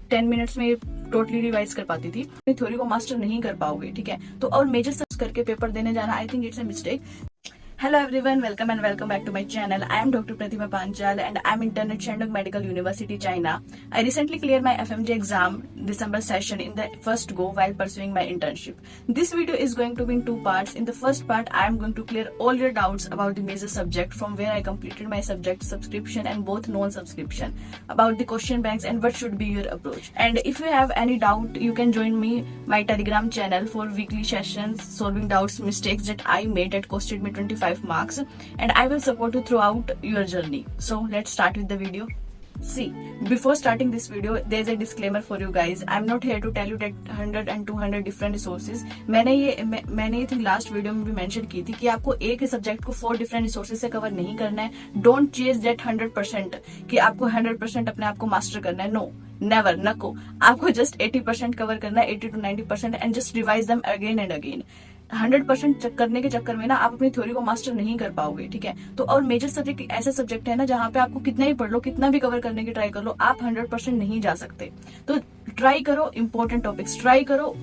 10 minutes में totally revise कर पाती थी। थ्योरी को मास्टर नहीं कर पाओगे, ठीक है। तो और मेजर सर्च करके पेपर देने जाना, I think it's a mistake. Hello everyone, welcome and welcome back to my channel. I am Dr. Pratima Panchal and I am intern at Shandong Medical University, China. I recently cleared my FMG exam December session in the first go while pursuing my internship. This video is going to be in two parts. In the first part, I am going to clear all your doubts about the major subject from where I completed my subject subscription and both non-subscription, about the question banks and what should be your approach. And if you have any doubt, you can join me my Telegram channel for weekly sessions, solving doubts, mistakes that I made that costed me 25 marks, and I will support you throughout your journey. So let's start with the video. See, before starting this video, there's a disclaimer for you guys. I'm not here to tell you that 100 and 200 different resources. मैंने ये think last video में भी mention की थी कि आपको एक ही subject को 4 डिफरेंट रिसोर्सेज से कवर नहीं करना है। डोंट चेज दैट 100% कि आपको 100% अपने आप को मास्टर करना है। नो, नेवर, नको। आपको जस्ट 80% कवर करना है, 80 to 90%, and just revise them again and again. 100% करने के चक्कर में ना आप अपनी थ्योरी को मास्टर नहीं कर पाओगे, ठीक है। तो और मेजर सब्जेक्ट ऐसा सब्जेक्ट है ना जहाँ पे आपको कितना ही पढ़ लो, कितना भी कवर करने की ट्राई कर लो, आप 100% नहीं जा सकते। तो ट्राई करो इंपॉर्टेंट टॉपिक्स, ट्राई करो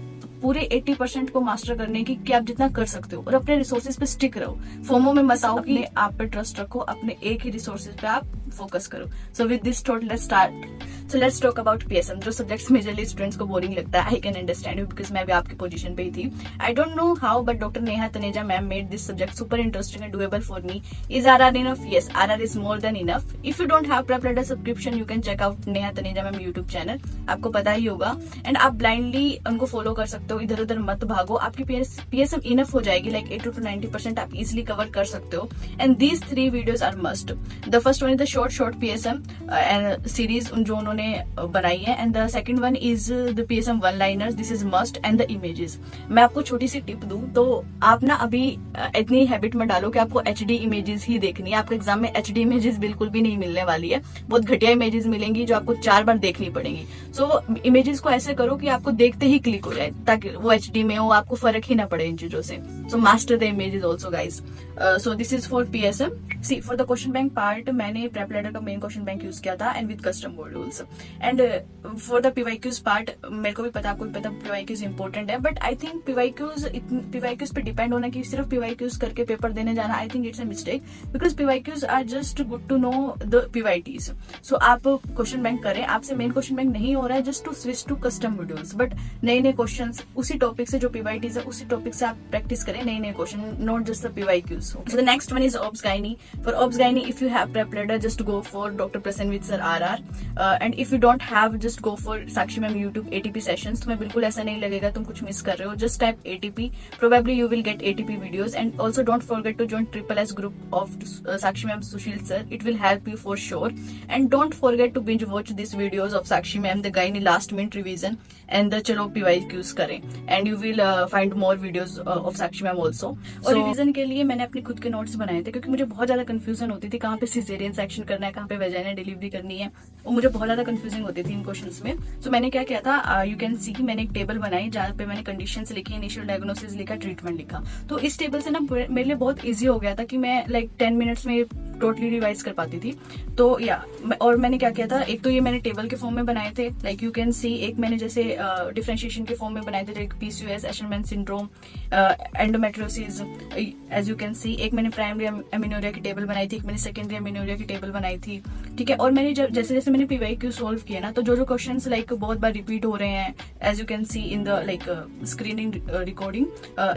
पूरे 80% को मास्टर करने की कि आप जितना कर सकते हो, और अपने रिसोर्सेज पे स्टिक रहो। फोमो में मत आओ, अपने आप पे ट्रस्ट रखो, अपने एक ही रिसोर्सेज पे आप फोकस करो। So with this thought let's start. So let's talk about PSM. जो सब्जेक्ट्स मेजरली स्टूडेंट्स को बोरिंग लगता है, I can understand you because मैं भी आपकी पोजीशन पे ही थी। I don't know how but doctor Neha Taneja ma'am made this subject super interesting and doable for me. Is RR enough? Yes, RR is more than enough. If you don't have PrepLadder subscription, you can check out Neha Taneja ma'am YouTube channel, आपको पता ही होगा। And आप blindly उनको follow कर सकते हो, इधर उधर मत भागो। आपकी पीएसएम इनफ हो जाएगी, लाइक 80 to 90% आप इजिली कवर कर सकते हो। And these 3 videos are must. The first one is the short PSM series जो उन्होंने बनाई है, and the second one is the PSM one liners, this is must, and the images. मैं आपको छोटी सी टिप दूं तो आप ना अभी इतनी हैबिट में डालो कि आपको एचडी इमेजेस ही देखनी है। आपके एग्जाम में एचडी इमेजेस बिल्कुल भी नहीं मिलने वाली है, बहुत घटिया इमेजेस मिलेंगी जो आपको 4 बार देखनी पड़ेंगी। सो इमेजेस को ऐसे करो कि आपको देखते ही क्लिक हो जाए, ताकि वो एचडी में हो, आपको फर्क ही ना पड़े इन चीजों से। So master the images also guys. So this is for PSM. See for the question bank part मैंने प्रेप लेटर का मेन क्वेश्चन बैंक यूज किया था and with custom modules. And for the PYQs part मेरे को भी पता, आपको भी पता पीवाईक्यूज इंपॉर्टेंट है, बट आई थिंक पीवाईक्यूज पे डिपेंड होना कि सिर्फ पीवाईक्यूज करके पेपर देने जाना, I think it's a mistake because PYQs are just good to know the PYTs. So आप क्वेश्चन बैंक करें, आपसे मेन क्वेश्चन बैंक नहीं हो रहा है, just to switch to custom modules, but नए नए क्वेश्चन उसी टॉपिक से जो पीवाईटीज है उसी टॉपिक से आप प्रैक्टिस करें, नए नए question, not just the PYQs. So the next one is obs gynae. For obs gynae if you have PrepLadder just go for doctor Prasannavid sir RR, and if you don't have just go for Sakshi ma'am YouTube ATP sessions. तुम्हें बिल्कुल ऐसा नहीं लगेगा तुम कुछ miss कर रहे हो, just type ATP, probably you will get ATP videos. And also don't forget to join SSS group of Sakshi ma'am Sushil sir, it will help you for sure. And don't forget to binge watch this videos of Sakshi ma'am, the gynae last minute revision and the चलो PYQs करें, and you will find more videos of Sakshi ma'am also. और revision के लिए मैंने अपने खुद के notes बनाए थे क्योंकि मुझे बहुत ज्यादा कंफ्यूजन होती थी कहाँ पे सिजेरियन सेक्शन करना है, कहाँ पे वेजाइनल डिलीवरी करनी है, और मुझे बहुत ज्यादा कंफ्यूजिंग होती थी इन क्वेश्चंस में। सो मैंने क्या किया था, यू कैन सी, मैंने एक टेबल बनाई जहाँ पे मैंने कंडीशंस लिखी, इनिशियल डायग्नोसिस लिखा, ट्रीटमेंट लिखा। तो इस टेबल से ना मेरे लिए बहुत ईजी हो गया था कि मैं लाइक 10 मिनट्स में टोटली रिवाइज कर पाती थी। तो या और मैंने क्या किया था, एक तो ये मैंने टेबल के फॉर्म में बनाए थे, लाइक यू कैन सी, एक मैंने जैसे डिफरेंशिएशन के फॉर्म में बनाए थे, like PCOS, Asherman syndrome, endometriosis, as you can see. एक मैंने प्राइमरी एमिनोरिया की टेबल बनाई थी, एक मैंने सेकेंडरी एमिनोरिया की टेबल बनाई थी, ठीक है। और मैंने जैसे जैसे मैंने पीवाईक्यू सॉल्व किया ना, तो जो क्वेश्चंस लाइक बहुत बार रिपीट हो रहे हैं, as you can see in the like screening recording,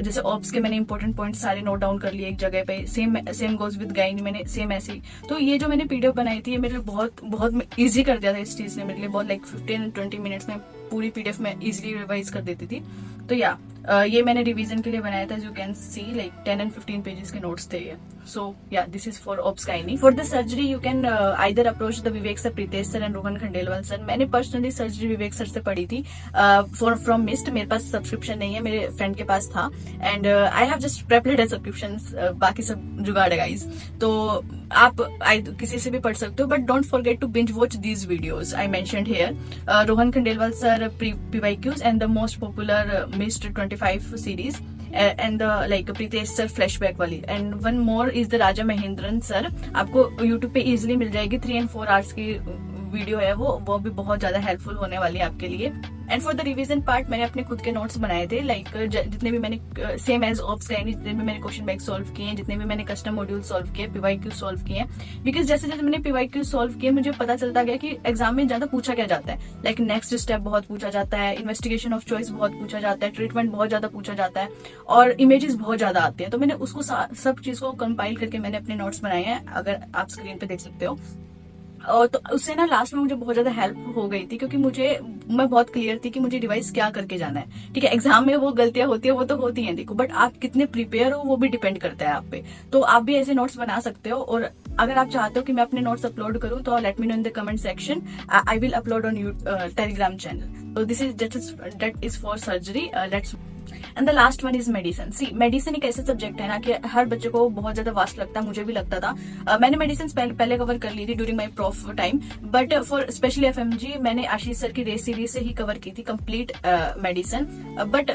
जैसे ऑब्स के मैंने इंपॉर्टेंट पॉइंट सारे नोट डाउन कर लिए एक जगह पे, सेम गोज विद गायनी, मैंने सेम ऐसी। तो ये जो मैंने पीडीएफ बनाई थी ये मेरे लिए बहुत इजी कर दिया था इस चीज ने, मेरे लिए बहुत लाइक 15-20 मिनट्स में पूरी पीडीएफ में इजीली रिवाइज कर देती थी। तो या ये मैंने रिवीजन के लिए बनाया था, you can see like 10 and 15 pages के नोट्स थे ये। So yeah this is for obs gynae. For the surgery you can either approach the Vivek sir, Pritesh sir and Rohan Khandelwal sir. मैंने पर्सनली सर्जरी विवेक सर से पढ़ी थी फ्रॉम मिस्ट, मेरे पास subscription नहीं है, मेरे फ्रेंड के पास था, and I have just PrepLadder subscription, बाकी सब जुगाड़ है गाइज। तो आप किसी से भी पढ़ सकते हो, but don't forget to binge watch these videos I mentioned here. Rohan Khandelwal sir PYQs and the most popular mist 25 series, and the like Pritesh sir flashback वाली, and one more is the Raja Mahendran sir. आपको YouTube पे easily मिल जाएगी 3 and 4 hours की video है वो भी बहुत ज्यादा हेल्पफुल होने वाली है आपके लिए। And for the revision part मैंने अपने खुद के नोट्स बनाए थे, लाइक जितने भी मैंने सेम एज ऑप्स का जितने भी मैंने क्वेश्चन बैंक सॉल्व किए हैं, जितने भी मैंने कस्टम मॉड्यूल सॉल्व किए, पीवाईक्यू सॉल्व किए हैं। बिकॉज जैसे जैसे मैंने पीवाईक्यू सॉल्व किए मुझे पता चलता गया कि एग्जाम में ज्यादा पूछा क्या जाता है, लाइक नेक्स्ट स्टेप बहुत पूछा जाता है, इन्वेस्टिगेशन ऑफ चॉइस बहुत पूछा जाता है, ट्रीटमेंट बहुत ज्यादा पूछा जाता है और इमेजेस बहुत ज्यादा आते हैं। तो मैंने उसको सब चीज को कंपाइल करके मैंने अपने नोट्स बनाए हैं, अगर आप स्क्रीन पे देख सकते हो। और तो उससे ना लास्ट में मुझे बहुत ज्यादा हेल्प हो गई थी, क्योंकि मैं बहुत क्लियर थी कि मुझे रिवाइज क्या करके जाना है। ठीक है, एग्जाम में वो गलतियां होती है, वो तो होती हैं देखो, बट आप कितने प्रिपेयर हो वो भी डिपेंड करता है आप पे। तो आप भी ऐसे नोट्स बना सकते हो, और अगर आप चाहते हो कि मैं अपने नोट्स अपलोड करूं तो let me know in the comment section, I will upload on Telegram channel. तो this is that is for surgery. Let's and the last one is medicine. See medicine एक ऐसा सब्जेक्ट है ना कि हर बच्चे को बहुत ज्यादा वास्ट लगता है, मुझे भी लगता था। मैंने मेडिसिन पहले कवर कर ली थी during my prof time, but for specially FMG मैंने आशीष सर की रेस सीरीज से ही कवर की थी कंप्लीट मेडिसिन। बट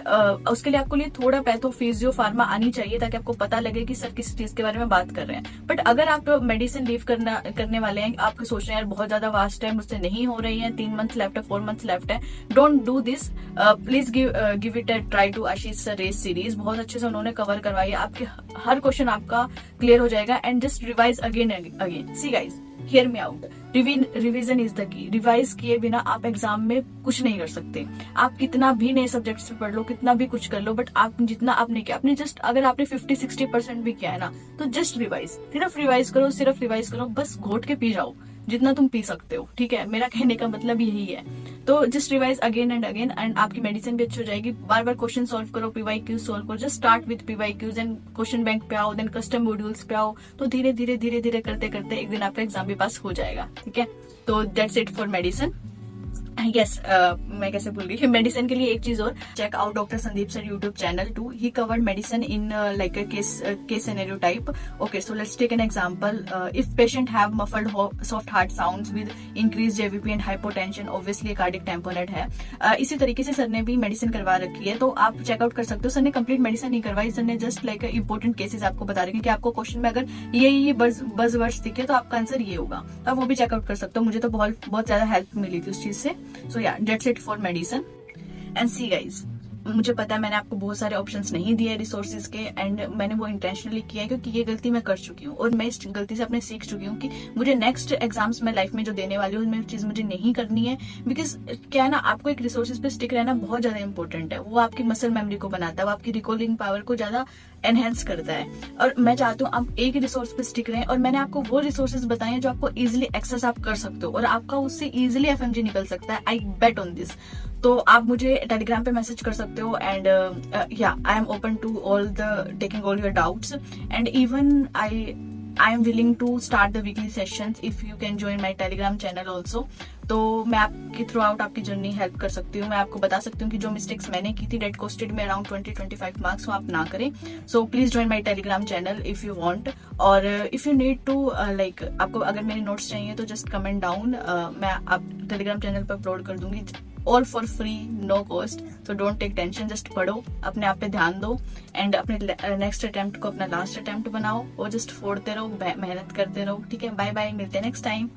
उसके लिए आपको लिए थोड़ा पैथो फिजियो फार्मा आनी चाहिए, ताकि आपको पता लगे कि सर किस चीज के बारे में बात कर रहे हैं। बट अगर आप मेडिसिन लीव करने वाले हैं, आप सोच रहे हैं यार बहुत ज्यादा वास्ट है, मुझसे नहीं हो रही है, 3 मंथ लेफ्ट है, 4 मंथ लेफ्ट है, don't do this. Please give it a try to Ashish sir race series. बहुत अच्छे से उन्होंने कवर करवाई है, आपके हर क्वेश्चन आपका क्लियर हो जाएगा। And just revise again again. See guys, hear me out, revision is the key. Revise किए बिना आप एग्जाम में कुछ नहीं कर सकते। आप कितना भी नए सब्जेक्ट्स पे पढ़ लो, कितना भी कुछ कर लो, बट आप जितना आपने किया, आपने जस्ट अगर आपने 50-60% भी किया है ना, तो जस्ट रिवाइज, सिर्फ रिवाइज करो, बस घोट के पी जाओ जितना तुम पी सकते हो। ठीक है, मेरा कहने का मतलब यही है। तो जस्ट रिवाइज अगेन एंड आपकी मेडिसिन भी अच्छी हो जाएगी। बार बार क्वेश्चन सॉल्व करो, पीवाईक्यू सॉल्व करो, just start with PYQs and question bank पे आओ, देन कस्टम मॉड्यूल्स पे आओ। तो धीरे धीरे करते करते एक दिन आपका एग्जाम भी पास हो जाएगा। ठीक है, तो that's it for medicine. Yes, मैं कैसे भूल गई। मेडिसिन के लिए एक चीज और, check out doctor Sandeep sir YouTube channel too. He covered medicine in like a case scenario type. Okay, so let's take an example. If patient have muffled soft heart sounds with increase JVP and hypotension, obviously cardiac tamponade है। इसी तरीके से sir ने भी medicine करवा रखी है, तो आप चेकआउट कर सकते हो। सर ने कंप्लीट मेडिसिन नहीं करवाई, सर ने जस्ट लाइक इंपॉर्टेंट केसेस आपको बता रहे हैं कि आपको क्वेश्चन में अगर ये बज वर्ड्स दिखे तो आपका आंसर ये होगा, तो आप वो भी चेकआउट कर सकते हो। मुझे तो बहुत ज्यादा हेल्प मिली थी उस चीज से। सो या that's it for medicine. And see guys, मुझे पता है मैंने आपको बहुत सारे ऑप्शंस नहीं दिए रिसोर्सेज के, एंड मैंने वो इंटेंशनली किया है क्योंकि ये गलती मैं कर चुकी हूँ, और मैं इस गलती से अपने सीख चुकी हूँ कि मुझे नेक्स्ट एग्जाम्स में लाइफ में जो देने वाली हूँ उसमें चीज मुझे नहीं करनी है। बिकॉज क्या है ना, आपको एक रिसोर्सेज पे स्टिक रहना बहुत ज्यादा इंपॉर्टेंट है। वो आपकी मसल मेमोरी को बनाता है, वो आपकी रिकॉलिंग पावर को ज्यादा एनहेंस करता है। और मैं चाहती हूँ आप एक रिसोर्स पे स्टिक रहें, और मैंने आपको वो रिसोर्सेज बताए हैं जो आपको इजिली एक्सेस आप कर सकते हो, और आपका उससे इजिली एफएमजी निकल सकता है। आई बेट ऑन दिस। तो आप मुझे टेलीग्राम पे मैसेज कर सकते हो, and yeah I am open to taking all your doubts, and even I am willing to start the weekly sessions if you can join my Telegram channel also. तो मैं आपकी थ्रू आउट आपकी journey help कर सकती हूँ। मैं आपको बता सकती हूँ कि जो मिस्टेक्स मैंने की थी डेट कॉस्टेड में अराउंड 20-25 मार्क्स, वो आप ना करें। So please join my Telegram channel if you want, और if you need to like, आपको अगर मेरे नोट्स चाहिए तो जस्ट कमेंट डाउन, मैं आप टेलीग्राम चैनल पर अपलोड कर दूंगी, all for free, no cost. So don't take tension, just पढ़ो, अपने आप पे ध्यान दो, एंड अपने नेक्स्ट अटेम्प्ट को अपना लास्ट अटेम्प्ट बनाओ, और जस्ट फोड़ते रहो, मेहनत करते रहो। ठीक है, बाय बाय, मिलते हैं नेक्स्ट टाइम।